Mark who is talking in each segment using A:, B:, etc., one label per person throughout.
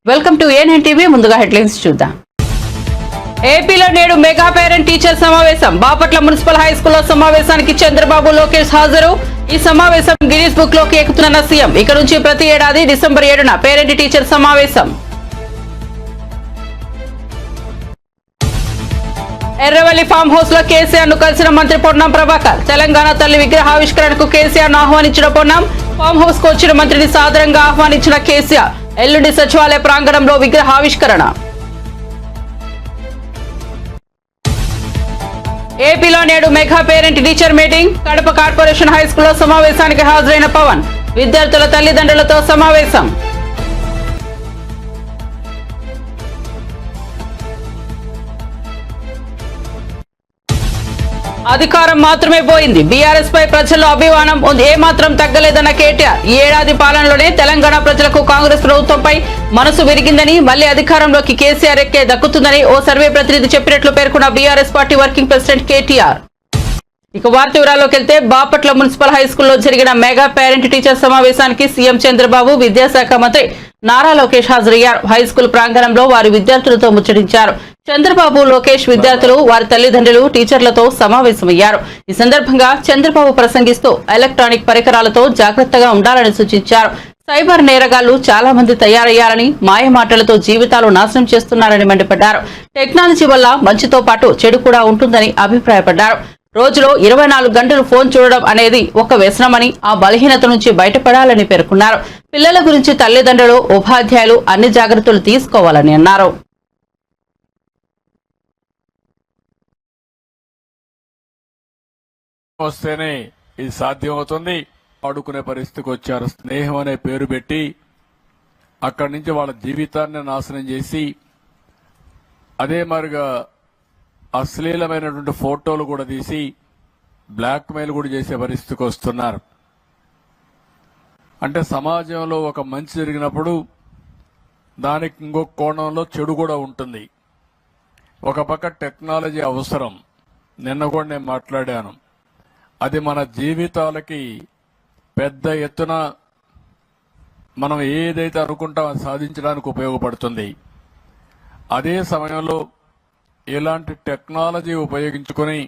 A: Welcome to ANN TV. ముందుగా headlines చూద్దాం. ఏపీలో నేడు మెగా పేరెంట్ టీచర్ సమావేశం. బాపట్ల మున్సిపల్ హై స్కూల్లో సమావేశానికి చంద్రబాబు, లోకేష్ హాజరు. ఈ సమావేశం గిన్నీస్ బుక్ లోకి ఎక్కుతున్న సీఎం. ఇక నుంచి ప్రతి ఏడాది డిసెంబర్ 7న పేరెంట్ టీచర్ సమావేశం. ఎర్రవల్లి ఫామ్ హౌస్ లో కేసీఆర్ ను కలిసిన మంత్రి పొన్నం ప్రభాకర్. తెలంగాణ తల్లి విగ్రహావిష్కరణకు కేసీఆర్ ను ఆహ్వానించిన పొన్నం. ఫామ్ హౌస్ కు వచ్చిన మంత్రిని సాదరంగా ఆహ్వానించిన కేసీఆర్. ఎల్లుండి సచివాలయ ప్రాంగణంలో విగ్రహావిష్కరణ. ఏపీలో నేడు mega parent teacher meeting. Kadapa corporation high స్కూల్లో సమావేశానికి హాజరైన పవన్. విద్యార్థుల తల్లిదండ్రులతో సమావేశం. అధికారం మాత్రమే పోయింది. బీఆర్ఎస్ పై ప్రజల్లో అభిమానం ఏమాత్రం తగ్గలేదన్న కేటీఆర్. ఈ ఏడాది పాలనలోనే తెలంగాణ ప్రజలకు కాంగ్రెస్ ప్రభుత్వంపై మనసు విరిగిందని, మళ్లీ అధికారంలోకి కేసీఆర్ ఎక్కే దక్కుతుందని ఓ సర్వే ప్రతినిధి చెప్పినట్లు పేర్కొన్న BRS party working president KTR. ఇక వార్త వివరాల్లోకి వెళ్తే, బాపట్ల మున్సిపల్ హై స్కూల్లో జరిగిన మెగా పేరెంట్ టీచర్ సమావేశానికి సీఎం చంద్రబాబు, విద్యాశాఖ మంత్రి నారా లోకేష్ హాజరయ్యారు. హై స్కూల్ ప్రాంగణంలో వారి విద్యార్థులతో ముచ్చటించారు. చంద్రబాబు, లోకేష్ విద్యార్థులు, వారి తల్లిదండ్రులు, టీచర్లతో సమావేశమయ్యారు. ఈ సందర్భంగా చంద్రబాబు ప్రసంగిస్తూ ఎలక్ట్రానిక్ పరికరాలతో జాగ్రత్తగా ఉండాలని సూచించారు. సైబర్ నేరగాళ్లు చాలా మంది తయారయ్యారని, మాయమాటలతో జీవితాలు నాశనం చేస్తున్నారని మండిపడ్డారు. టెక్నాలజీ వల్ల మంచితో పాటు చెడు కూడా ఉంటుందని అభిప్రాయపడ్డారు. రోజులో 24 గంటలు ఫోన్ చూడడం అనేది ఒక వ్యసనమని, ఆ బలహీనత నుంచి బయటపడాలని పేర్కొన్నారు. పిల్లల గురించి తల్లిదండ్రులు, ఉపాధ్యాయులు అన్ని జాగ్రత్తలు తీసుకోవాలని అన్నారు.
B: వస్తేనే ఇది సాధ్యమవుతుంది. ఆడుకునే పరిస్థితికి వచ్చారు. స్నేహం అనే పేరు పెట్టి అక్కడి నుంచి వాళ్ళ జీవితాన్ని నాశనం చేసి, అదే మరిగా అశ్లీలమైనటువంటి ఫోటోలు కూడా తీసి బ్లాక్ మెయిల్ కూడా చేసే పరిస్థితికి వస్తున్నారు. అంటే సమాజంలో ఒక మంచి జరిగినప్పుడు దానికి ఇంకొక కోణంలో చెడు కూడా ఉంటుంది. ఒక పక్క టెక్నాలజీ అవసరం. నిన్న కూడా నేను మాట్లాడాను. అది మన జీవితాలకి పెద్ద ఎత్తున మనం ఏదైతే అనుకుంటామో అది సాధించడానికి ఉపయోగపడుతుంది. అదే సమయంలో ఇలాంటి టెక్నాలజీ ఉపయోగించుకొని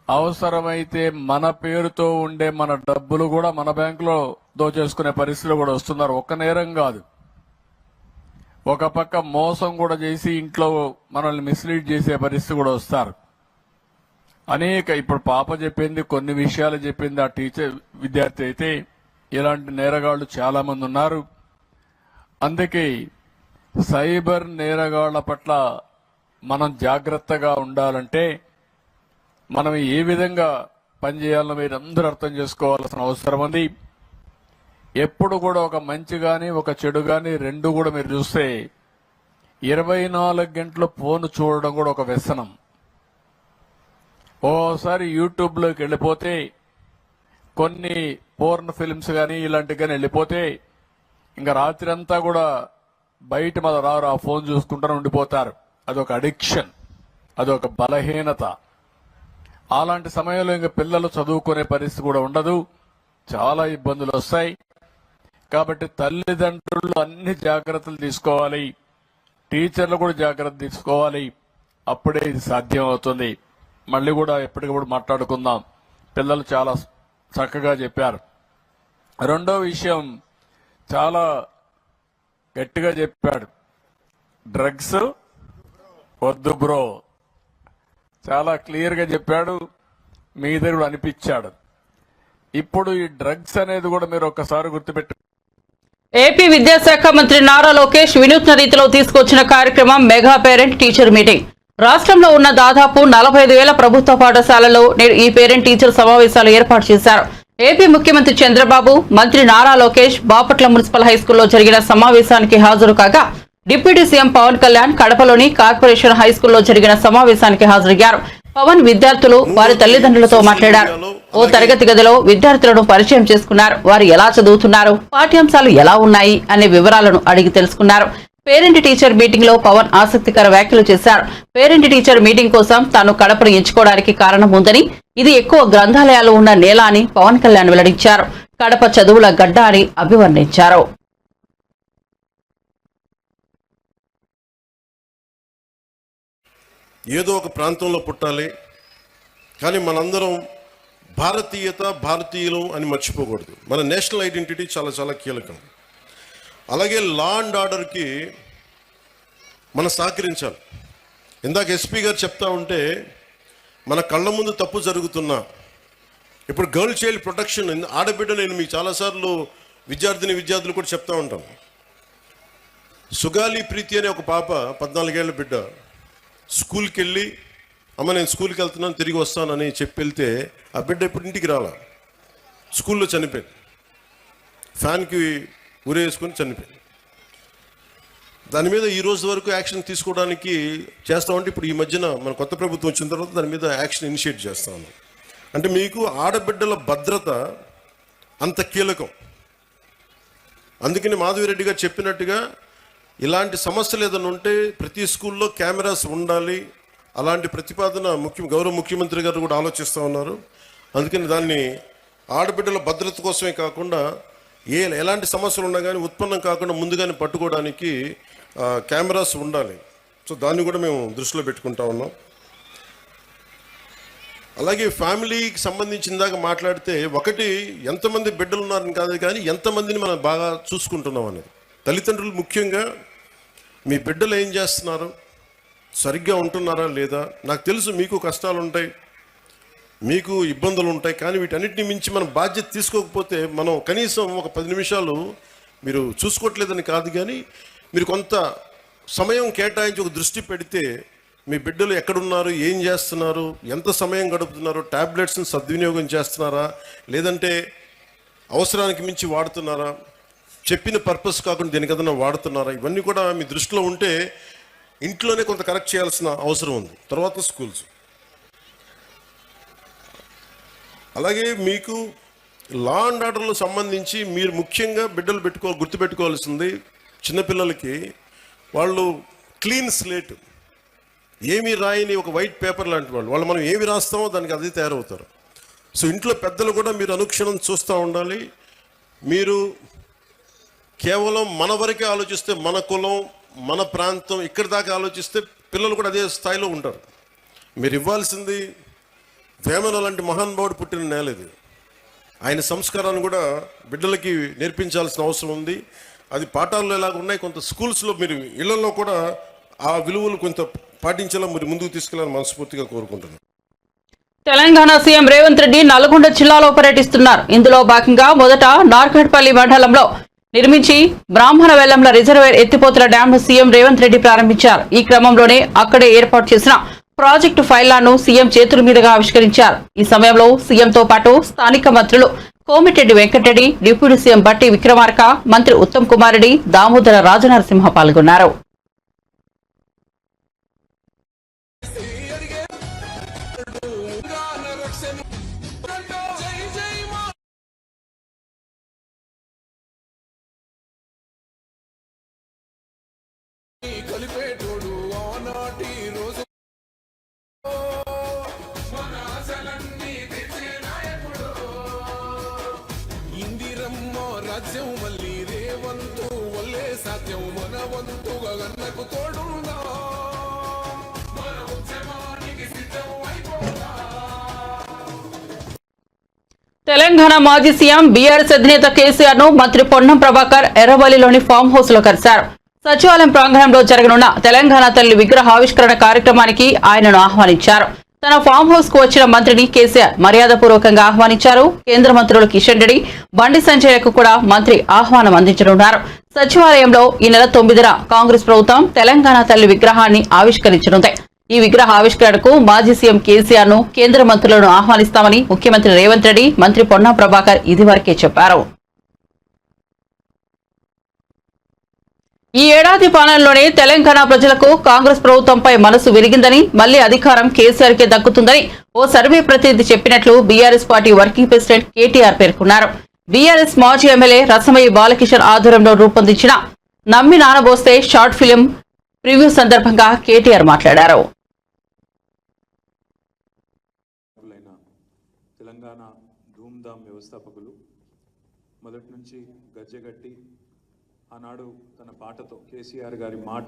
B: అవసరమైతే మన పేరుతో ఉండే మన డబ్బులు కూడా మన బ్యాంకులో దోచేసుకునే పరిస్థితులు కూడా వస్తున్నారు. ఒక్క నేరం కాదు, ఒక పక్క మోసం కూడా చేసి ఇంట్లో మనల్ని మిస్లీడ్ చేసే పరిస్థితి కూడా వస్తారు. ఇప్పుడు పాప చెప్పింది, కొన్ని విషయాలు చెప్పింది ఆ టీచర్ విద్యార్థి అయితే, ఇలాంటి నేరగాళ్లు చాలా మంది ఉన్నారు. అందుకే సైబర్ నేరగాళ్ల పట్ల మనం జాగ్రత్తగా ఉండాలంటే మనం ఏ విధంగా పనిచేయాలో మీరు అందరూ అర్థం చేసుకోవాల్సిన అవసరం ఉంది. ఎప్పుడు కూడా ఒక మంచి గాని ఒక చెడు గాని రెండు కూడా మీరు చూస్తే 24 గంటలు ఫోన్ చూడడం కూడా ఒక వ్యసనం. ఓసారి యూట్యూబ్లోకి వెళ్ళిపోతే కొన్ని పోర్న్ ఫిల్మ్స్ కానీ ఇలాంటివి కానీ వెళ్ళిపోతే ఇంకా రాత్రి అంతా కూడా బయట మన రారు, ఆ ఫోన్ చూసుకుంటూ ఉండిపోతారు. అదొక అడిక్షన్, అదొక బలహీనత. అలాంటి సమయంలో ఇంకా పిల్లలు చదువుకునే పరిస్థితి కూడా ఉండదు, చాలా ఇబ్బందులు వస్తాయి. కాబట్టి తల్లిదండ్రులు అన్ని జాగ్రత్తలు తీసుకోవాలి, టీచర్లు కూడా జాగ్రత్త తీసుకోవాలి. అప్పుడే ఇది సాధ్యం అవుతుంది. మళ్ళీ కూడా ఎప్పటికప్పుడు మాట్లాడుకుందాం. పిల్లలు చాలా చక్కగా చెప్పారు. రెండో విషయం చాలా గట్టిగా చెప్పాడు, డ్రగ్స్ వద్దు బ్రో. చాలా క్లియర్ గా చెప్పాడు, మీ దగ్గర కూడా అనిపించాడు. ఇప్పుడు ఈ డ్రగ్స్ అనేది కూడా మీరు ఒక్కసారి గుర్తుపెట్టు.
A: ఏపీ విద్యాశాఖ మంత్రి నారా లోకేష్ వినూత్న రీతిలో తీసుకొచ్చిన కార్యక్రమం మెగా పేరెంట్ టీచర్ మీటింగ్. రాష్ట్రంలో ఉన్న దాదాపు 45,000 ప్రభుత్వ పాఠశాలల్లో నేడు ఈ పేరెంట్ టీచర్ సమావేశాలు ఏర్పాటు చేశారు. ఏపీ ముఖ్యమంత్రి చంద్రబాబు, మంత్రి నారా లోకేష్ బాపట్ల మున్సిపల్ హైస్కూల్లో జరిగిన సమావేశానికి హాజరు కాగా, డిప్యూటీ సీఎం పవన్ కళ్యాణ్ కడపలోని కార్పొరేషన్ హైస్కూల్లో జరిగిన సమావేశానికి హాజరయ్యారు. పవన్ విద్యార్థులు, వారి తల్లిదండ్రులతో మాట్లాడారు. ఓ తరగతి గదిలో విద్యార్థులను పరిచయం చేసుకున్నారు. వారు ఎలా చదువుతున్నారు, పాఠ్యాంశాలు ఎలా ఉన్నాయి అనే వివరాలను అడిగి తెలుసుకున్నారు. పేరెంట్ టీచర్ మీటింగ్ లో పవన్ ఆసక్తికర వ్యాఖ్యలు చేశారు. పేరెంట్ టీచర్ మీటింగ్ కోసం తాను కడపను ఎంచుకోవడానికి కారణం ఉందని, ఇది ఎక్కువ గ్రంథాలయాలు ఉన్న నేల అని పవన్ కళ్యాణ్ వెల్లడించారు. కడప చదువుల గడ్డ అని అభివర్ణించారు.
C: ఏదో ఒక ప్రాంతంలో పుట్టాలి, కానీ మనందరం భారతీయులు అని మర్చిపోకూడదు. మన నేషనల్ ఐడెంటిటీ చాలా చాలా కీలకం. అలాగే లా అండ్ ఆర్డర్కి మనం సహకరించాలి. ఇందాక ఎస్పీ గారు చెప్తా ఉంటే మన కళ్ళ ముందు తప్పు జరుగుతున్నా, ఇప్పుడు గర్ల్ చైల్డ్ ప్రొటెక్షన్, ఆడబిడ్డ, నేను మీకు చాలాసార్లు విద్యార్థులు కూడా చెప్తా ఉంటాను. సుగాలి ప్రీతి అనే ఒక పాప 14 ఏళ్ల బిడ్డ స్కూల్కి వెళ్ళి, అమ్మ నేను స్కూల్కి వెళ్తున్నాను తిరిగి వస్తానని చెప్పి వెళ్తే ఆ బిడ్డ ఇప్పుడు ఇంటికి రాలా, స్కూల్లో చనిపోయింది. ఫ్యాన్కి ఉరేసుకొని చనిపోయింది. దాని మీద ఈ రోజు వరకు యాక్షన్ తీసుకోవడానికి చేస్తామంటే ఇప్పుడు ఈ మధ్యన మన కొత్త ప్రభుత్వం వచ్చిన తర్వాత దాని మీద యాక్షన్ ఇనిషియేట్ చేస్తాము. అంటే మీకు ఆడబిడ్డల భద్రత అంత కీలకం. అందుకని మాధవిరెడ్డి గారు చెప్పినట్టుగా ఇలాంటి సమస్యలు ఏదైనా ఉంటే ప్రతి స్కూల్లో కెమెరాస్ ఉండాలి. అలాంటి ప్రతిపాదన గౌరవ ముఖ్యమంత్రి గారు కూడా ఆలోచిస్తూ ఉన్నారు. అందుకని దాన్ని ఆడబిడ్డల భద్రత కోసమే కాకుండా ఎలాంటి సమస్యలు ఉన్నా కానీ ఉత్పన్నం కాకుండా ముందుగానే పట్టుకోవడానికి కెమెరాస్ ఉండాలి. సో దాన్ని కూడా మేము దృష్టిలో పెట్టుకుంటా ఉన్నాం. అలాగే ఫ్యామిలీకి సంబంధించిన దాకా మాట్లాడితే, ఒకటి ఎంతమంది బిడ్డలు ఉన్నారని కాదు, కానీ ఎంతమందిని మనం బాగా చూసుకుంటున్నాం అనేది. తల్లిదండ్రులు ముఖ్యంగా మీ బిడ్డలు ఏం చేస్తున్నారు, సరిగ్గా ఉంటున్నారా లేదా. నాకు తెలుసు మీకు కష్టాలు ఉంటాయి, మీకు ఇబ్బందులు ఉంటాయి, కానీ వీటన్నిటిని మించి మనం బాధ్యత తీసుకోకపోతే మనం కనీసం ఒక 10 నిమిషాలు మీరు చూసుకోవట్లేదని కాదు, కానీ మీరు కొంత సమయం కేటాయించి ఒక దృష్టి పెడితే మీ బిడ్డలు ఎక్కడున్నారు, ఏం చేస్తున్నారు, ఎంత సమయం గడుపుతున్నారు, ట్యాబ్లెట్స్ని సద్వినియోగం చేస్తున్నారా, లేదంటే అవసరానికి మించి వాడుతున్నారా, చెప్పిన పర్పస్ కాకుండా దేనికదన్నా వాడుతున్నారా, ఇవన్నీ కూడా మీ దృష్టిలో ఉంటే ఇంట్లోనే కొంత కరెక్ట్ చేయాల్సిన అవసరం ఉంది. తర్వాత స్కూల్స్. అలాగే మీకు లా అండ్ ఆర్డర్లో సంబంధించి మీరు ముఖ్యంగా బిడ్డలు గుర్తుపెట్టుకోవాల్సింది, చిన్నపిల్లలకి వాళ్ళు క్లీన్ స్లేట్, ఏమీ రాయని ఒక వైట్ పేపర్ లాంటి వాళ్ళు మనం ఏమి రాస్తామో దానికి అదే తయారవుతారు. సో ఇంట్లో పెద్దలు కూడా మీరు అనుక్షణం చూస్తూ ఉండాలి. మీరు కేవలం మన వరకే ఆలోచిస్తే, మన కులం, మన ప్రాంతం, ఇక్కడి దాకా ఆలోచిస్తే పిల్లలు కూడా అదే స్థాయిలో ఉంటారు. మీరు ఇవ్వాల్సింది వేమన లాంటి మహానుభావుడు పుట్టిన నేల ఇది. ఆయన సంస్కారాన్ని కూడా బిడ్డలకి నేర్పించాల్సిన అవసరం ఉంది. అది పాఠాల్లో ఎలాగ ఉన్నాయి, కొంత స్కూల్స్లో మీరు ఇళ్లలో కూడా ఆ విలువలు కొంత పాటించేలా మీరు ముందుకు తీసుకెళ్లాలని మనస్ఫూర్తిగా కోరుకుంటున్నాను.
A: తెలంగాణ సీఎం రేవంత్ రెడ్డి నల్గొండ జిల్లాలో పర్యటిస్తున్నారు. ఇందులో భాగంగా మొదట నార్కట్పల్లి మండలంలో నిర్మించి బ్రాహ్మణ వెల్లంల రిజర్వేర్ ఎత్తిపోతల డ్యాంను సీఎం రేవంత్ రెడ్డి ప్రారంభించారు. ఈ క్రమంలోనే అక్కడే ఏర్పాటు చేసిన ప్రాజెక్టు ఫైళ్లను సీఎం చేతుల మీదుగా ఆవిష్కరించారు. ఈ సమయంలో సీఎంతో పాటు స్థానిక మంత్రులు కోమిటిరెడ్డి వెంకటరెడ్డి, డిప్యూటీ సీఎం బట్టి విక్రమార్క, మంత్రి ఉత్తమ్ కుమార్ రెడ్డి, దామోదర రాజనరసింహ పాల్గొన్నారు.
D: రాజ్యం మళ్ళీ రేవంతు వల్లే సాధ్యం మన వంతుగా గన్నకు తోడుందా మన ఉద్యమానికి సిద్ధం అయిపోతా.
A: తెలంగాణ మాజీ సీఎం బీఆర్ఎస్ అధినేత కేసీఆర్ ను మంత్రి పొన్నం ప్రభాకర్ ఎర్రవల్లిలోని ఫామ్ హౌస్ లో కలిశారు. సచివాలయం ప్రాంగణంలో జరగనున్న తెలంగాణ తల్లి విగ్రహ ఆవిష్కరణ కార్యక్రమానికి ఆయనను ఆహ్వానించారు. తన ఫామ్ హౌస్ కు వచ్చిన మంత్రిని కేసీఆర్ మర్యాదపూర్వకంగా ఆహ్వానించారు. కేంద్ర మంత్రులు కిషన్ రెడ్డి, బండి సంజయ్కు కూడా మంత్రి ఆహ్వానం అందించనున్నారు. సచివాలయంలో ఈ నెల 9న కాంగ్రెస్ ప్రభుత్వం తెలంగాణ తల్లి విగ్రహాన్ని ఆవిష్కరించనుంది. ఈ విగ్రహ ఆవిష్కరణకు మాజీ సీఎం కేసీఆర్ ను, కేంద్ర మంత్రులను ఆహ్వానిస్తామని ముఖ్యమంత్రి రేవంత్ రెడ్డి, మంత్రి పొన్నం ప్రభాకర్ ఇదివరకే చెప్పారు. ఈ ఏడాది పాలనలోనే తెలంగాణ ప్రజలకు కాంగ్రెస్ ప్రభుత్వంపై మనసు విరిగిందని, మళ్లీ అధికారం కేసీఆర్ కే దక్కుతుందని ఓ సర్వే ప్రతినిధి చెప్పినట్లు BRS party working president KTR పేర్కొన్నారు. బీఆర్ఎస్ మాజీ ఎమ్మెల్యే రసమయ్యి బాలకిషన్ ఆధ్వర్యంలో రూపొందించిన నమ్మి నానబోస్తే షార్ట్ ఫిలిం ప్రివ్యూ సందర్భంగా కేటీఆర్ మాట్లాడారు.
E: తెలంగాణ ధూమ్ధామ్ వ్యవస్థాపకులు మొదటి నుంచి గజ్జెగట్టి ఆనాడు తన పాటతో, కేసీఆర్ గారి మాట,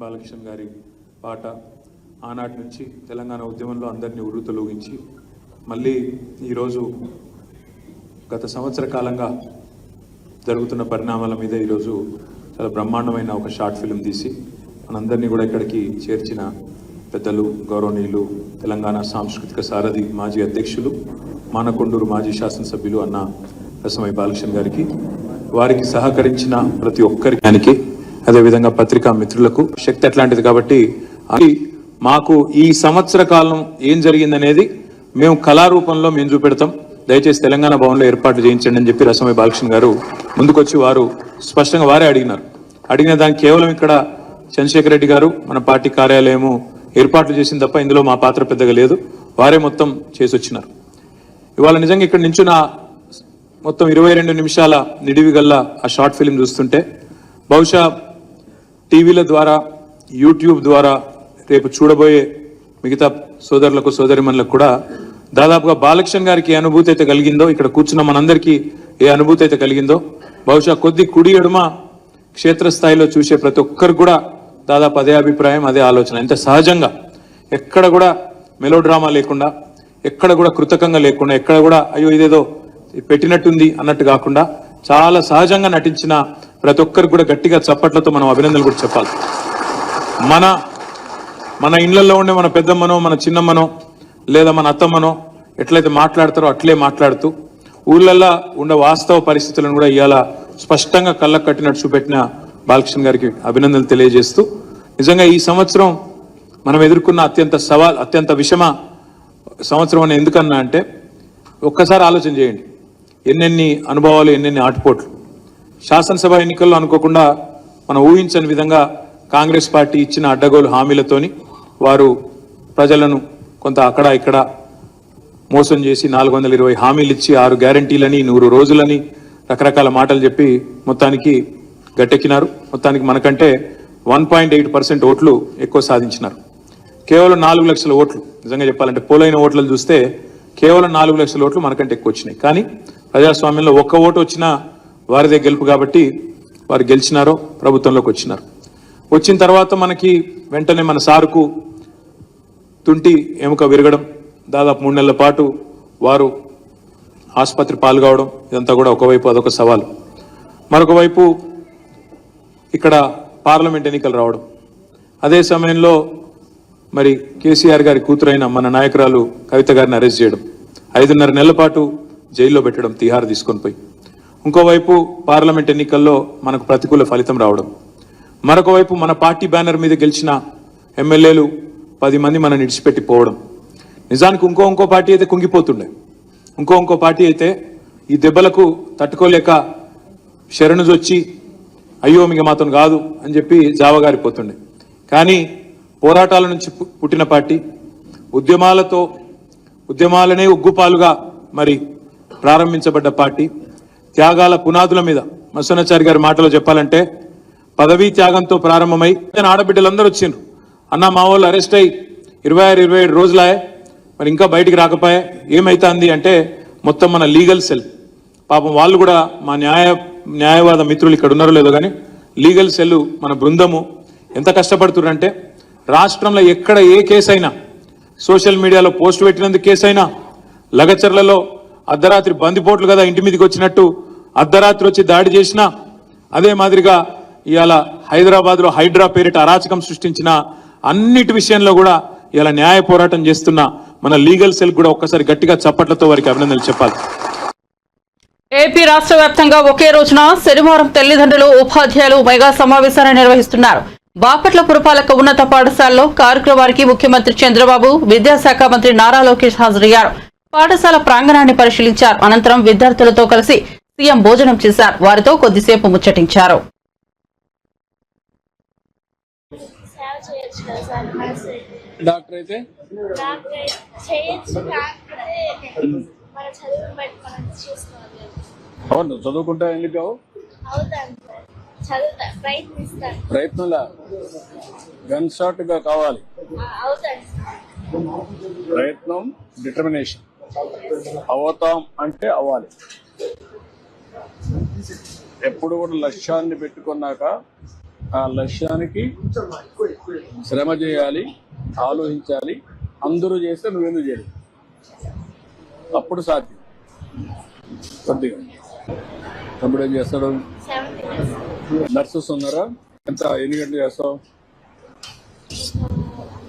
E: బాలకృష్ణ గారి పాట, ఆనాటి నుంచి తెలంగాణ ఉద్యమంలో అందరినీ ఉర్రూతలూగించి మళ్ళీ ఈరోజు గత సంవత్సర కాలంగా జరుగుతున్న పరిణామాల మీద ఈరోజు చాలా బ్రహ్మాండమైన ఒక షార్ట్ ఫిల్మ్ తీసి మనందరినీ కూడా ఇక్కడికి చేర్చిన పెద్దలు, గౌరవనీయులు, తెలంగాణ సాంస్కృతిక సారథి మాజీ అధ్యక్షులు, మానకొండూరు మాజీ శాసనసభ్యులు అన్న రసమయ్య బాలకృష్ణ గారికి, వారికి సహకరించిన ప్రతి ఒక్కరికి, అదేవిధంగా పత్రికా మిత్రులకు శక్తి అట్లాంటిది కాబట్టి మాకు ఈ సంవత్సర కాలం ఏం జరిగిందనేది మేము కళారూపంలో మేము చూపెడతాం. దయచేసి తెలంగాణ భవన్లో ఏర్పాటు చేయించండి అని చెప్పి రసమయ్య బాలకృష్ణ గారు ముందుకొచ్చి వారు స్పష్టంగా వారే అడిగిన దానికి కేవలం ఇక్కడ చంద్రశేఖర్ రెడ్డి గారు మన పార్టీ కార్యాలయము ఏర్పాట్లు చేసింది తప్ప ఇందులో మా పాత్ర పెద్దగా లేదు. వారే మొత్తం చేసి వచ్చినారు. ఇవాళ నిజంగా ఇక్కడ నుంచి నా మొత్తం 22 నిమిషాల నిడివి గల్లా ఆ షార్ట్ ఫిల్మ్ చూస్తుంటే బహుశా టీవీల ద్వారా, యూట్యూబ్ ద్వారా రేపు చూడబోయే మిగతా సోదరులకు, సోదరిమణులకు కూడా దాదాపుగా బాలకృష్ణ గారికి ఏ అనుభూతి అయితే కలిగిందో, ఇక్కడ కూర్చున్న మనందరికీ ఏ అనుభూతి అయితే కలిగిందో, బహుశా కొద్ది కుడి ఎడుమ క్షేత్రస్థాయిలో చూసే ప్రతి ఒక్కరు కూడా దాదాపు అదే అభిప్రాయం, అదే ఆలోచన. ఇంత సహజంగా, ఎక్కడ కూడా మెలో డ్రామా లేకుండా, ఎక్కడ కూడా కృతకంగా లేకుండా, ఎక్కడ కూడా అయ్యో ఇదేదో పెట్టినట్టుంది అన్నట్టు కాకుండా చాలా సహజంగా నటించిన ప్రతి ఒక్కరికి కూడా గట్టిగా చప్పట్లతో మనం అభినందనలు కూడా చెప్పాలి. మన ఇళ్లలో ఉండే మన పెద్దమ్మనో, మన చిన్నమ్మనో, లేదా మన అత్తమ్మనో ఎట్లయితే మాట్లాడతారో అట్లే మాట్లాడుతూ ఊళ్ళల్లో ఉండే వాస్తవ పరిస్థితులను కూడా ఇవాళ స్పష్టంగా కళ్ళకు కట్టినట్టు చూపెట్టిన బాలకృష్ణ గారికి అభినందనలు తెలియజేస్తూ, నిజంగా ఈ సంవత్సరం మనం ఎదుర్కొన్న అత్యంత విషమ సంవత్సరం అని ఎందుకన్నా అంటే ఒక్కసారి ఆలోచన చేయండి. ఎన్నెన్ని అనుభవాలు, ఎన్నెన్ని ఆటుపోట్లు. శాసనసభ ఎన్నికల్లో అనుకోకుండా మనం ఊహించని విధంగా కాంగ్రెస్ పార్టీ ఇచ్చిన అడ్డగోలు హామీలతోని వారు ప్రజలను కొంత అక్కడ ఇక్కడ మోసం చేసి 420 హామీలు ఇచ్చి 6 గ్యారంటీలని, 100 రోజులని రకరకాల మాటలు చెప్పి మొత్తానికి గట్టెక్కినారు. మొత్తానికి మనకంటే 1.8% ఓట్లు ఎక్కువ సాధించినారు. కేవలం 4 లక్షల ఓట్లు, నిజంగా చెప్పాలంటే పోలైన ఓట్లను చూస్తే కేవలం 4 లక్షల ఓట్లు మనకంటే ఎక్కువ వచ్చినాయి. కానీ ప్రజాస్వామ్యంలో ఒక్క ఓటు వచ్చినా వారిదే గెలుపు కాబట్టి వారు గెలిచినారో ప్రభుత్వంలోకి వచ్చినారు. వచ్చిన తర్వాత మనకి వెంటనే మన సారుకు తుంటి ఎముక విరగడం, దాదాపు 3 నెలల పాటు వారు ఆసుపత్రి పాల్గొవడం, ఇదంతా కూడా ఒకవైపు అదొక సవాలు. మరొక వైపు ఇక్కడ పార్లమెంట్ ఎన్నికలు రావడం, అదే సమయంలో మరి కేసీఆర్ గారి కూతురైన మన నాయకురాలు కవిత గారిని అరెస్ట్ చేయడం, 5.5 నెలల పాటు జైల్లో పెట్టడం, తిహార్ తీసుకొని పోయి. ఇంకోవైపు పార్లమెంట్ ఎన్నికల్లో మనకు ప్రతికూల ఫలితం రావడం, మరొక వైపు మన పార్టీ బ్యానర్ మీద గెలిచిన ఎమ్మెల్యేలు 10 మంది మనం విడిచిపెట్టి పోవడం. నిజానికి ఇంకో పార్టీ అయితే కుంగిపోతుండే, ఇంకో పార్టీ అయితే ఈ దెబ్బలకు తట్టుకోలేక శరణుజొచ్చి అయ్యో మిగ మాత్రం కాదు అని చెప్పి జావగారిపోతుండే. కానీ పోరాటాల నుంచి పుట్టిన పార్టీ, ఉద్యమాలనే ఉగ్గుపాలుగా మరి ప్రారంభించబడ్డ పార్టీ, త్యాగాల పునాదుల మీద మత్స్యనాచారి గారి మాటలో చెప్పాలంటే పదవీ త్యాగంతో ప్రారంభమై ఆడబిడ్డలందరూ వచ్చిండ్రు. అన్న మా వాళ్ళు అరెస్ట్ అయ్యి 26-27 రోజులాయే, మరి ఇంకా బయటికి రాకపోయా, ఏమైతుంది అంటే మొత్తం మన లీగల్ సెల్, పాపం వాళ్ళు కూడా మా న్యాయవాద మిత్రులు ఇక్కడ ఉన్నారో లేదో కానీ లీగల్ సెల్ మన బృందము ఎంత కష్టపడుతున్నారంటే రాష్ట్రంలో ఎక్కడ ఏ కేసు అయినా, సోషల్ మీడియాలో పోస్ట్ పెట్టినందుకు కేసు అయినా, లగచర్లలో అర్ధరాత్రి బందిపోట్లు కదా ఇంటి మీదకి వచ్చినట్టు అర్ధరాత్రి వచ్చి దాడి చేసినా, అదే మాదిరిగా ఇవాళ హైదరాబాద్లో హైడ్రా పేరిట అరాచకం సృష్టించిన అన్నిటి విషయంలో కూడా ఇలా న్యాయ పోరాటం చేస్తున్న మన లీగల్ సెల్ కూడా ఒక్కసారి గట్టిగా చప్పట్లతో వారికి అభినందనలు చెప్పాలి.
A: ఏపీ రాష్ట్ర వ్యాప్తంగా ఒకే రోజున శనివారం తల్లిదండ్రులు, ఉపాధ్యాయులు మెగా సమావేశాన్ని నిర్వహిస్తున్నారు. బాపట్ల పురపాలక ఉన్నత పాఠశాలలో కార్యక్రమానికి ముఖ్యమంత్రి చంద్రబాబు, విద్యాశాఖ మంత్రి నారా లోకేష్ హాజరయ్యారు. పాఠశాల ప్రాంగణాన్ని పరిశీలించారు. అనంతరం విద్యార్థులతో కలిసి సీఎం భోజనం చేశారు. వారితో కొద్దిసేపు ముచ్చటించారు.
B: డాక్టర్ అయితే అవును, చదువుకుంటా ఎందుకు ప్రయత్నంలా గన్ షాట్ గా కావాలి. ప్రయత్నం, డిటర్మినేషన్. అవుతాం అంటే అవ్వాలి. ఎప్పుడు కూడా లక్ష్యాన్ని పెట్టుకున్నాక ఆ లక్ష్యానికి శ్రమ చేయాలి, ఆలోచించాలి. అందరూ చేస్తే నువ్వెందుకు చేయలేదు? అప్పుడు సాధ్యం. కొద్దిగా తమ్ముడు ఏం చేస్తాడు? నర్సెస్ ఉన్నారా? ఎన్ని గంటలు చేస్తావు?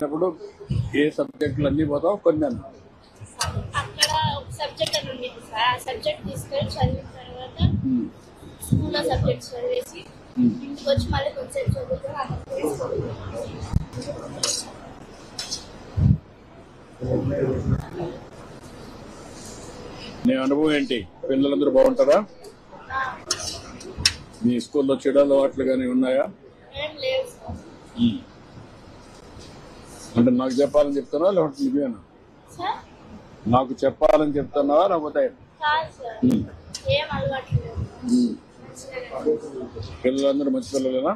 B: అప్పుడు ఏ సబ్జెక్టులు అన్నీ పోతావు? కొన్ని అన్నా
F: అక్కడ ఒక సబ్జెక్ట్ అని ఉండేది సార్. ఆ సబ్జెక్ట్ తీసుకొని చదివిన తర్వాత స్కూల్లో సబ్జెక్ట్స్ చదివేసి ఇంటికి వచ్చి మళ్ళీ కొంచెం చదువుతాం.
B: నీ అనుభవం ఏంటి? పిల్లలందరూ బాగుంటారా? మీ స్కూల్లో చెడు అలవాట్లు కానీ ఉన్నాయా?
F: ఏం లేవు సార్.
B: అంటే నాకు చెప్పాలని చెప్తున్నావా లేకపోతే నువ్వేనా?
F: సార్
B: నాకు చెప్పాలని చెప్తున్నావా లేకపోతే?
F: కాదు సార్, ఏం అలవాట్లు లేవు.
B: పిల్లలందరూ మంచి పిల్లలేనా?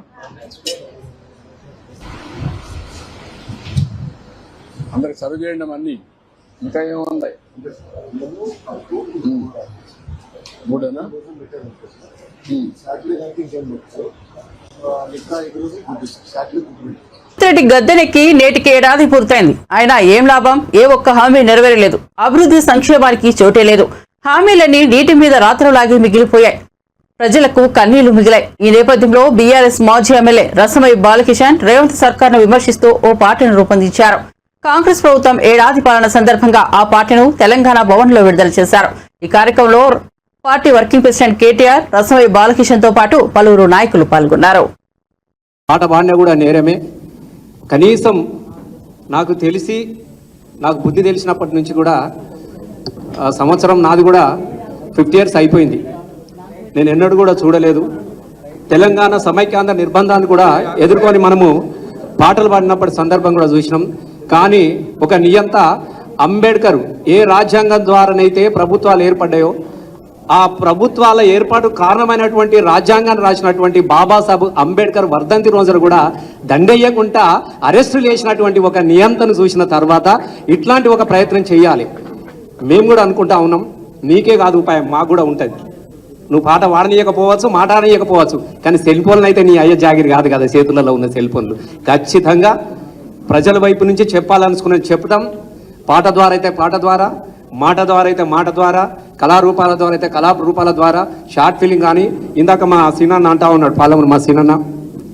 B: అందరికి సర్వ్ చేయండి అన్నీ. ఇంకా ఏమున్నాయి? మూడేనా?
A: రెడ్డి గద్దెనెక్కి నేటికి ఏడాది పూర్తయింది. ఆయన ఏం లాభం? ఏ ఒక్క హామీ నెరవేరలేదు. అభివృద్ధి సంక్షేమానికి చోటే లేదు. హామీలన్నీ నీటి మీద రాత్రులాగి మిగిలిపోయాయి. ప్రజలకు కన్నీళ్లు మిగిలాయి. ఈ నేపథ్యంలో బీఆర్ఎస్ మాజీ ఎమ్మెల్యే రసమై బాలకిషన్ రేవంత్ సర్కార్ను విమర్శిస్తూ ఓ పాటను రూపొందించారు. కాంగ్రెస్ ప్రభుత్వం ఏడాది పాలన సందర్భంగా ఆ పాటను తెలంగాణ భవన్ లో విడుదల చేశారు. ఈ కార్యక్రమంలో party working president KTR, Rasamayi Balakishan తో పాటు పలువురు నాయకులు పాల్గొన్నారు.
G: పాట పాడినా కూడా నేరమే. కనీసం నాకు బుద్ధి తెలిసినప్పటి నుంచి కూడా సంవత్సరం నాది కూడా 50 years అయిపోయింది. నేను ఎన్నడూ కూడా చూడలేదు. తెలంగాణ సమైక్యాంధ్ర నిర్బంధాన్ని కూడా ఎదుర్కొని మనము పాటలు పాడినప్పటి సందర్భం కూడా చూసినాం. కానీ ఒక నియంత అంబేద్కర్ ఏ రాజ్యాంగం ద్వారానైతే ప్రభుత్వాలు ఏర్పడ్డాయో ఆ ప్రభుత్వాల ఏర్పాటు కారణమైనటువంటి రాజ్యాంగాన్ని రాసినటువంటి బాబాసాహెబ్ అంబేద్కర్ వర్ధంతి రోజున కూడా దండయ్యకుండా అరెస్టులు చేసినటువంటి ఒక నియంతను చూసిన తర్వాత ఇట్లాంటి ఒక ప్రయత్నం చేయాలి. మేము కూడా అనుకుంటా ఉన్నాం. నీకే కాదు ఉపాయం, మాకు కూడా ఉంటుంది. నువ్వు పాట వాడనీయకపోవచ్చు, మాట్లాడనీయకపోవచ్చు, కానీ సెల్ ఫోన్లు అయితే నీ అయ్యే జాగిరి కాదు కదా. చేతులలో ఉన్న సెల్ ఫోన్లు ఖచ్చితంగా ప్రజల వైపు నుంచి చెప్పాలనుకున్నది చెప్తాం. పాట ద్వారా అయితే పాట ద్వారా, మాట ద్వారా అయితే మాట ద్వారా, కళారూపాల ద్వారా అయితే కళారూపాల ద్వారా, షార్ట్ ఫిలిం కానీ ఇందాక మా సీనన్న అంటా ఉన్నాడు, పాలమూరు మా సీనన్న,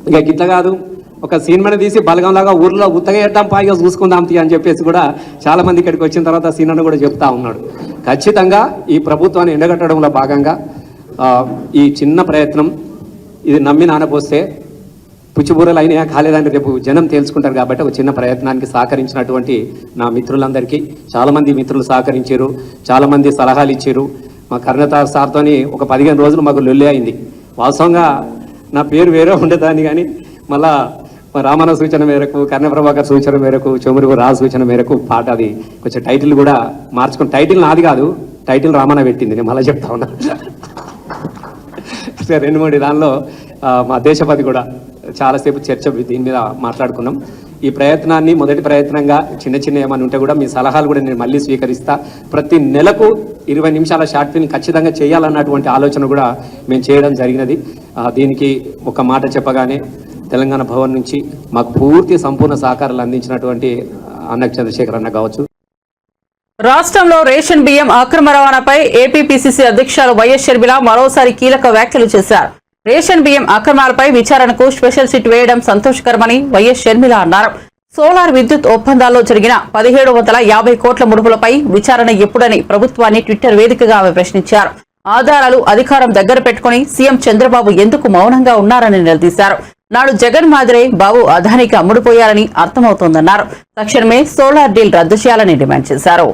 G: ఇక గిట్ల కాదు ఒక సినిమాని తీసి బలగంలాగా ఊర్లో ఉత్తగా వేద్దాం పాయిగా చూసుకుందాం అని చెప్పేసి కూడా చాలా మంది ఇక్కడికి వచ్చిన తర్వాత సీనన్న కూడా చెప్తా ఉన్నాడు. ఖచ్చితంగా ఈ ప్రభుత్వాన్ని ఎండగట్టడంలో భాగంగా ఈ చిన్న ప్రయత్నం ఇది నమ్మి నానపోస్తే పుచ్చిబూరలు అయినా కాలేదని రేపు జనం తెలుసుకుంటారు. కాబట్టి ఒక చిన్న ప్రయత్నానికి సహకరించినటువంటి నా మిత్రులందరికీ, చాలామంది మిత్రులు సహకరించారు, చాలామంది సలహాలు ఇచ్చారు. మా కర్ణత సార్తోని ఒక 15 రోజులు మాకు లొల్లి అయింది. వాస్తవంగా నా పేరు వేరే ఉండేదాన్ని, కానీ మళ్ళా రామన్న సూచన మేరకు, కర్ణప్రభాకర్ సూచన మేరకు, చొమురుగు రాజు సూచన మేరకు పాట అది కొంచెం టైటిల్ కూడా మార్చుకుని, టైటిల్ నాది కాదు, టైటిల్ రామన్న పెట్టింది. నేను మళ్ళీ చెప్తా ఉన్నా. 2-3 దానిలో మా దేశపతి కూడా చాలాసేపు చర్చ దీని మీద మాట్లాడుకున్నాం. ఈ ప్రయత్నాన్ని మొదటి ప్రయత్నంగా చిన్న చిన్న ఏమైనా ఉంటే కూడా మీ సలహాలు కూడా నేను మళ్ళీ స్వీకరిస్తా. ప్రతి నెలకు 20 నిమిషాల షార్ట్ ఫిల్మ్ ఖచ్చితంగా చేయాలన్నటువంటి ఆలోచన కూడా మేము చేయడం జరిగినది. దీనికి ఒక మాట చెప్పగానే తెలంగాణ భవన్ నుంచి మాకు పూర్తి సంపూర్ణ సహకారాలు అందించినటువంటి అన్న చంద్రశేఖర్ అన్న కావచ్చు.
A: రాష్ట్రంలో రేషన్ బియ్యం అక్రమ రవాణాపై ఏపీపీసీసీ అధ్యక్షులు వైఎస్ షర్మిల మరోసారి కీలక వ్యాఖ్యలు చేశారు. రేషన్ బియ్యం అక్రమాలపై విచారణకు స్పెషల్ సిట్ వేయడం సంతోషకరమని వైఎస్ షర్మిల అన్నారు. సోలార్ విద్యుత్ ఒప్పందాల్లో జరిగిన 1750 కోట్ల ముడుపులపై విచారణ ఎప్పుడని ప్రభుత్వాన్ని ట్విట్టర్ వేదికగా ఆమె ప్రశ్నించారు. ఆధారాలు అధికారం దగ్గర పెట్టుకుని సీఎం చంద్రబాబు ఎందుకు మౌనంగా ఉన్నారని నిలదీశారు. నాడు జగన్ మాదిరే బాబు అదానికి అమ్ముడుపోయారని అర్థమవుతోందన్నారు. తక్షణమే సోలార్ డీల్ రద్దు చేయాలని డిమాండ్ చేశారు.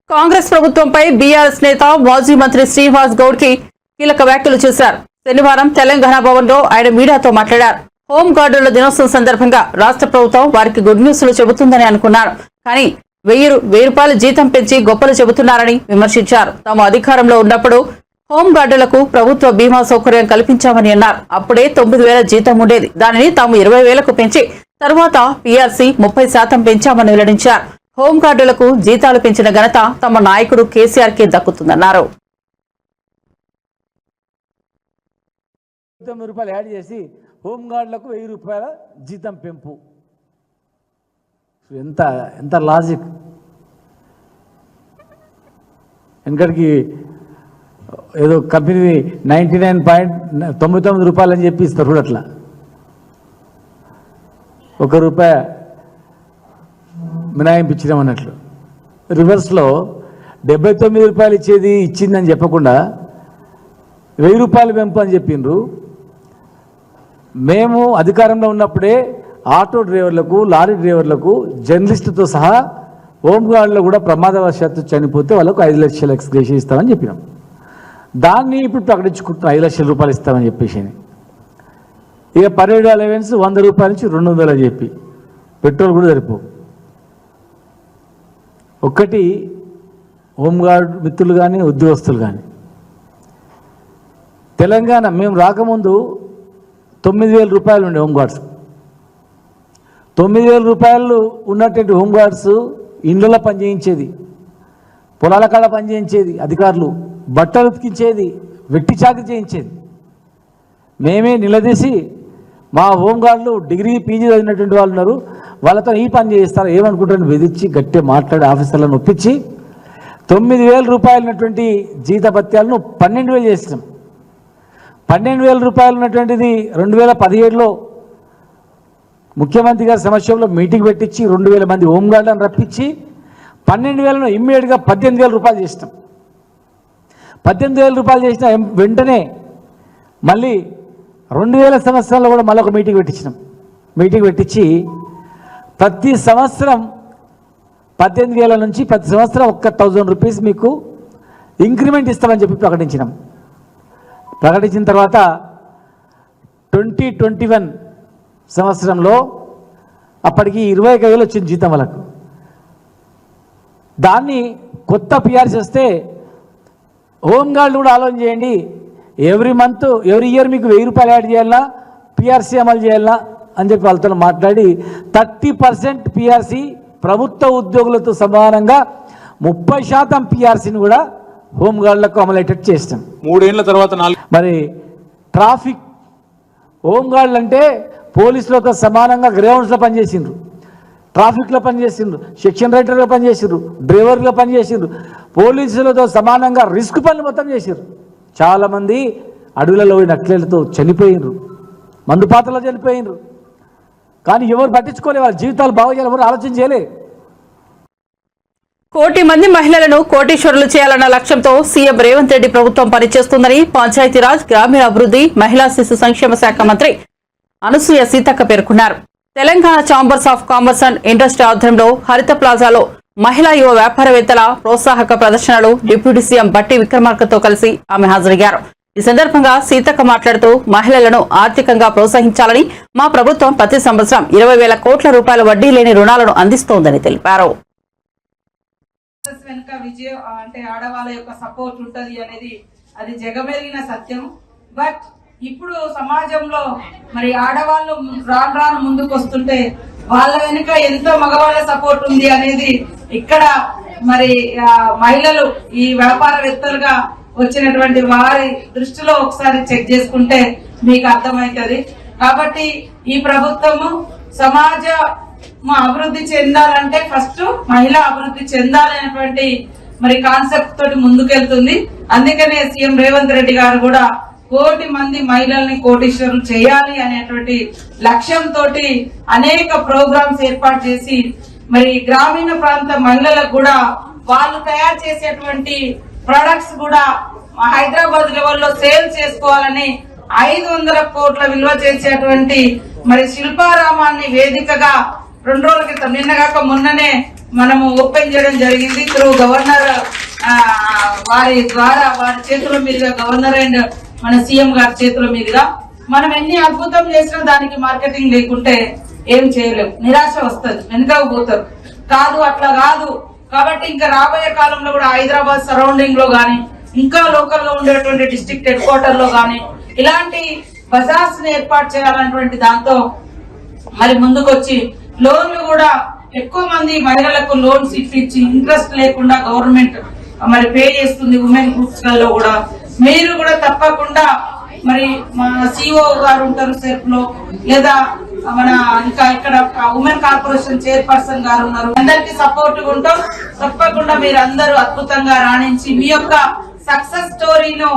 A: కాంగ్రెస్ ప్రభుత్వంపై బీఆర్ఎస్ నేత మాజీ మంత్రి శ్రీనివాస్ గౌడ్ కి కీలక వ్యాఖ్యలు చేశారు. శనివారం తెలంగాణ భవన్ లో ఆయన మీడియాతో మాట్లాడారు. హోంగార్డుల దినోత్సవం సందర్భంగా రాష్ట్ర ప్రభుత్వం వారికి గుడ్ న్యూస్లు చెబుతుందని అనుకున్నారు. కానీ 1000 రూపాయలు జీతం పెంచి గొప్పలు చెబుతున్నారని విమర్శించారు. తాము అధికారంలో ఉన్నప్పుడు హోంగార్డులకు ప్రభుత్వ బీమా సౌకర్యం కల్పించామని అన్నారు. అప్పుడే 9,000 జీతం ఉండేది. దానిని తాము 20,000కు పెంచి తర్వాత పీఆర్సీ 30% పెంచామని వెల్లడించారు. హోంగార్డులకు జీతాలు పెంచిన ఘనత తమ నాయకుడు కేసీఆర్ కే దక్కుతుందన్నారు.
H: 9 రూపాయలు యాడ్ చేసి హోంగార్డులకు 1000 రూపాయల జీతం పెంపు. ఎంత ఎంత లాజిక్. వెనకడికి ఏదో కంపెనీ 99.99 రూపాయలు అని చెప్పి ఇస్తారు అట్లా, ₹1 మినాయింపించడం అన్నట్లు. రివర్స్లో 79 రూపాయలు ఇచ్చిందని చెప్పకుండా 1000 రూపాయలు పెంపు అని చెప్పిండ్రు. మేము అధికారంలో ఉన్నప్పుడే ఆటో డ్రైవర్లకు, లారీ డ్రైవర్లకు, జర్నలిస్టుతో సహా హోంగార్డులో కూడా ప్రమాదవశాత్తు చనిపోతే వాళ్ళకు 5 లక్షల ఎక్స్గ్రేషన్ ఇస్తామని చెప్పినాం. దాన్ని ఇప్పుడు ప్రకటించుకుంటున్నాం 5 లక్షల రూపాయలు ఇస్తామని చెప్పేసి. ఇక పరేడ్ అలవెన్స్ 100 రూపాయల నుంచి 200 అని చెప్పి పెట్రోల్ కూడా సరిపో. ఒక్కటి హోంగార్డ్ మిత్రులు కానీ ఉద్యోగస్తులు కానీ, తెలంగాణ మేము రాకముందు 9,000 రూపాయలు ఉండే హోంగార్డ్స్. 9,000 రూపాయలు ఉన్నటువంటి హోంగార్డ్స్ ఇండ్లలో పనిచేయించేది, పొలాల కాడ పనిచేయించేది, అధికారులు బట్టలు ఉతికించేది, వెట్టి చాకరీ చేయించేది. మేమే నిలదీసి మా హోంగార్డులు డిగ్రీ పీజీ చదివినటువంటి వాళ్ళు ఉన్నారు, వాళ్ళతో ఈ పని చేయిస్తారు ఏమనుకుంటారని బెదిరించి గట్టిగా మాట్లాడి ఆఫీసర్లను ఒప్పించి 9,000 రూపాయలు ఉన్నటువంటి జీతభత్యాలను 12,000 చేసినాం. 12,000 రూపాయలు ఉన్నటువంటిది 2017లో ముఖ్యమంత్రి గారి సమక్షంలో మీటింగ్ పెట్టించి 2,000 మంది హోంగార్డులను రప్పించి 12,000ను ఇమ్మీడియట్గా 18,000 రూపాయలు చేసినాం. 18,000 రూపాయలు చేసిన వెంటనే మళ్ళీ 2000 సంవత్సరాల్లో కూడా మళ్ళీ ఒక మీటింగ్ పెట్టించినాం. మీటింగ్ పెట్టించి ప్రతి సంవత్సరం 18,000 నుంచి ప్రతి సంవత్సరం 1,000 రూపీస్ మీకు ఇంక్రిమెంట్ ఇస్తామని చెప్పి ప్రకటించినాం. ప్రకటించిన తర్వాత 2021 సంవత్సరంలో అప్పటికి 21,000 వచ్చింది జీతం వాళ్ళకు. దాన్ని కొత్త పిఆర్సీ వస్తే హోంగార్డులు కూడా ఆలోచన చేయండి, ఎవ్రీ ఇయర్ మీకు 1000 రూపాయలు యాడ్ చేయాలా, పిఆర్సీ అమలు చేయాలా అని చెప్పి వాళ్ళతో మాట్లాడి 30% పిఆర్సీ ప్రభుత్వ ఉద్యోగులతో సమానంగా 30% పిఆర్సీని కూడా హోంగార్డులకు అమలయ్యేటట్టు చేస్తాం.
E: 3 ఏళ్ల తర్వాత
H: మరి ట్రాఫిక్ హోంగార్డులు అంటే పోలీసులతో సమానంగా గ్రౌండ్స్లో పనిచేసిండ్రు, ట్రాఫిక్లో పనిచేసిండ్రు, సెక్షన్ రైటర్గా పనిచేసిండ్రు, డ్రైవర్గా పనిచేసిండ్రు, పోలీసులతో సమానంగా రిస్క్ పనులు మొత్తం చేసిండ్రు. చాలామంది అడవులలో నక్లెలతో చనిపోయినరు, మందుపాతలో చనిపోయినరు. కానీ ఎవరు పట్టించుకోలే, వాళ్ళ జీవితాలు బాగు చేయాలి, ఎవరు ఆలోచన చేయలే.
A: 1 కోటి మంది మహిళలను కోటీశ్వరులు చేయాలన్న లక్ష్యంతో సీఎం రేవంత్ రెడ్డి ప్రభుత్వం పనిచేస్తుందని పంచాయతీరాజ్, గ్రామీణాభివృద్ధి, మహిళా శిశు సంక్షేమ శాఖ మంత్రి అనసూయ సీతక్క పేర్కొన్నారు. Telangana chambers of commerce and industry ఆధ్వర్యంలో హరిత ప్లాజాలో మహిళా యువ వ్యాపారవేత్తల ప్రోత్సాహక ప్రదర్శనలు డిప్యూటీ సీఎం బట్టి విక్రమార్కతో కలిసి ఆమె హాజరయ్యారు. ఈ సందర్భంగా సీతక్క మాట్లాడుతూ మహిళలను ఆర్థికంగా ప్రోత్సహించాలని మా ప్రభుత్వం ప్రతి సంవత్సరం 20,000 కోట్ల రూపాయల వడ్డీ లేని రుణాలను అందిస్తోందని తెలిపారు.
I: వెనుక విజయం అంటే ఆడవాళ్ళ యొక్క సపోర్ట్ ఉంటది అనేది అది జగమెరిగిన సత్యం. బట్ ఇప్పుడు సమాజంలో మరి ఆడవాళ్ళు రాను ముందుకు వస్తుంటే వాళ్ళ వెనుక ఎంతో మగవాళ్ళ సపోర్ట్ ఉంది అనేది ఇక్కడ మరి మహిళలు ఈ వ్యాపారవేత్తలుగా వచ్చినటువంటి వారి దృష్టిలో ఒకసారి చెక్ చేసుకుంటే మీకు అర్థమవుతుంది. కాబట్టి ఈ ప్రభుత్వము సమాజ అభివృద్ధి చెందాలంటే ఫస్ట్ మహిళా అభివృద్ధి చెందాలనేటువంటి మరి కాన్సెప్ట్ తోటి ముందుకెళ్తుంది. అందుకనే సీఎం రేవంత్ రెడ్డి గారు కూడా 1 కోటి మంది మహిళల్ని కోటీశ్వరులు చేయాలి అనేటువంటి లక్ష్యంతో అనేక ప్రోగ్రామ్స్ ఏర్పాటు చేసి మరి గ్రామీణ ప్రాంత మహిళలకు కూడా వాళ్ళు తయారు చేసేటువంటి ప్రొడక్ట్స్ కూడా హైదరాబాద్ లెవెల్లో సేల్ చేసుకోవాలని 500 కోట్ల విలువ చేసేటువంటి మరి శిల్పారామాన్ని వేదికగా 2 రోజుల క్రితం నిన్నగాక మొన్ననే మనము ఓపెన్ చేయడం జరిగింది. త్రూ గవర్నర్ వారి ద్వారా వారి చేతుల మీదుగా గవర్నర్ అండ్ మన సీఎం గారి చేతుల మీదుగా మనం ఎన్ని అద్భుతం చేసినా దానికి మార్కెటింగ్ లేకుంటే ఏం చేయలేము, నిరాశ వస్తుంది, వెనుకకు పోతారు. కాదు అట్లా కాదు. కాబట్టి ఇంకా రాబోయే కాలంలో కూడా హైదరాబాద్ సరౌండింగ్ లో గానీ ఇంకా లోకల్ గా ఉండేటువంటి డిస్ట్రిక్ట్ హెడ్ క్వార్టర్ లో గానీ ఇలాంటి బజార్స్ ని ఏర్పాటు చేయాలన్నటువంటి దాంతో మరి ముందుకొచ్చి లోన్లు కూడా ఎక్కువ మంది మహిళలకు లోన్స్ ఇప్పించి ఇంట్రెస్ట్ లేకుండా గవర్నమెంట్ మరి పే చేస్తుంది. ఉమెన్ గ్రూప్స్ లలో కూడా మీరు కూడా తప్పకుండా మరి మా సిఓ గారు ఉంటారు సెర్ప్ లో, లేదా మన ఇంకా ఇక్కడ ఉమెన్ కార్పొరేషన్ చైర్పర్సన్ గారు ఉన్నారు. అందరికి సపోర్ట్ ఉంటాం. తప్పకుండా మీరు అందరూ అద్భుతంగా రాణించి మీ యొక్క సక్సెస్ స్టోరీను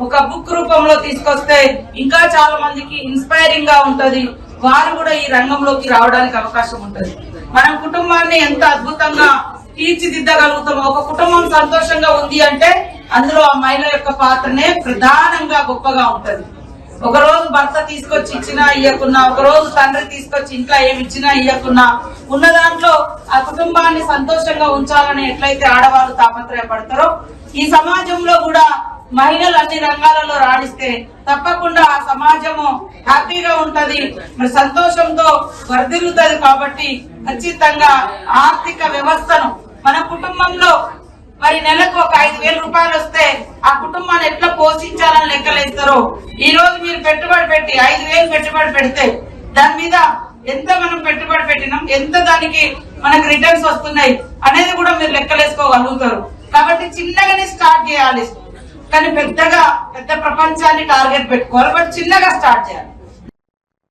I: ఒక బుక్ రూపంలో తీసుకొస్తే ఇంకా చాలా మందికి ఇన్స్పైరింగ్ గా ఉంటది. వారు కూడా ఈ రంగంలోకి రావడానికి అవకాశం ఉంటది. మనం కుటుంబాన్ని ఎంత అద్భుతంగా తీర్చిదిద్దగలుగుతామో, ఒక కుటుంబం సంతోషంగా ఉంది అంటే అందులో ఆ మహిళ యొక్క పాత్రనే ప్రధానంగా గొప్పగా ఉంటది. ఒక రోజు భర్త తీసుకొచ్చి ఇచ్చినా ఇయ్యకున్నా, ఒక రోజు తండ్రి తీసుకొచ్చి ఇంట్లో ఏమి ఇచ్చినా ఇయ్యకున్నా, ఉన్న దాంట్లో ఆ కుటుంబాన్ని సంతోషంగా ఉంచాలని ఎట్లయితే ఆడవాళ్ళు తాపత్రయపడతారో, ఈ సమాజంలో కూడా మహిళలు అన్ని రంగాలలో రాణిస్తే తప్పకుండా ఆ సమాజము హ్యాపీగా ఉంటది, మరి సంతోషంతో వర్ధిల్లుతుంది. కాబట్టి ఖచ్చితంగా ఆర్థిక వ్యవస్థను మన కుటుంబంలో మరి నెలకు ఒక 5,000 రూపాయలు వస్తే ఆ కుటుంబాన్ని ఎట్లా పోషించాలని లెక్కలేస్తారో, ఈ రోజు మీరు పెట్టుబడి పెట్టి 5,000 పెట్టుబడి పెడితే దాని మీద ఎంత మనం పెట్టుబడి పెట్టినాం, ఎంత దానికి మనకు రిటర్న్స్ వస్తున్నాయి అనేది కూడా మీరు లెక్కలేసుకోగలుగుతారు. కాబట్టి చిన్నగానే స్టార్ట్ చేయాలి, కానీ పెద్ద ప్రపంచాన్ని టార్గెట్ పెట్టుకోవాలి, బట్ చిన్నగా స్టార్ట్ చేయాలి.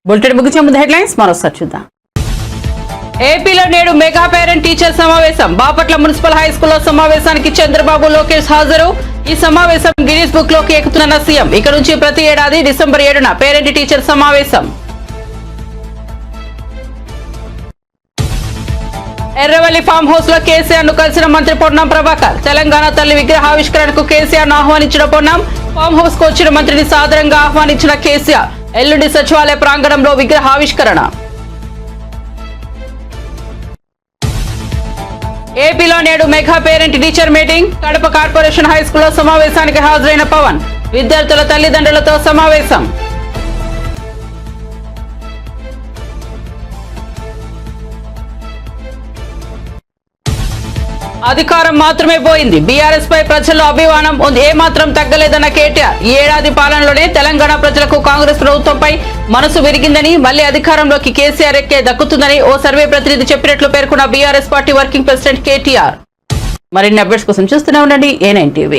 A: బులెటిన్ ముగించే ముందు హెడ్లైన్స్ మరోసారి చూద్దాం. ఏపీలో నేడు మెగా పేరెంట్ టీచర్ సమావేశం. బాపట్ల మున్సిపల్ హై స్కూల్లో సమావేశానికి చంద్రబాబు, లోకేష్ హాజరు. ఈ సమావేశం గిన్నీస్ బుక్ లోకి ఎక్కుతున్న సీఎం. ఇక నుంచి ప్రతి ఏడాది డిసెంబర్ 7న పేరెంట్ టీచర్ సమావేశం. ఎర్రవల్లి ఫామ్ హౌస్ లో కేసీఆర్ ను కలిసిన మంత్రి పొన్నం ప్రభాకర్. తెలంగాణ తల్లి విగ్రహావిష్కరణకు కేసీఆర్ ను ఆహ్వానించిన పొన్నం. ఫామ్ హౌస్ కు వచ్చిన మంత్రిని సాదరంగా ఆహ్వానించిన కేసీఆర్. ఎల్లుండి సచివాలయ ప్రాంగణంలో విగ్రహావిష్కరణ. ఏపీలో నేడు mega parent teacher meeting. Kadapa corporation high స్కూల్లో సమావేశానికి హాజరైన పవన్. విద్యార్థుల తల్లిదండ్రులతో సమావేశం. అధికారం మాత్రమే పోయింది, బీఆర్ఎస్ పై ప్రజల్లో అభిమానం ఏమాత్రం తగ్గలేదన్న కేటీఆర్. ఈ ఏడాది పాలనలోనే తెలంగాణ ప్రజలకు కాంగ్రెస్ ప్రభుత్వంపై మనసు విరిగిందని, మళ్లీ అధికారంలోకి కేసీఆర్ ఎక్కే దక్కుతుందని ఓ సర్వే ప్రతినిధి చెప్పినట్లు పేర్కొన్న BRS party working president KTR. మరిన్ని అప్డేట్స్ కోసం చూస్తూనే ఉండండి A9 TV.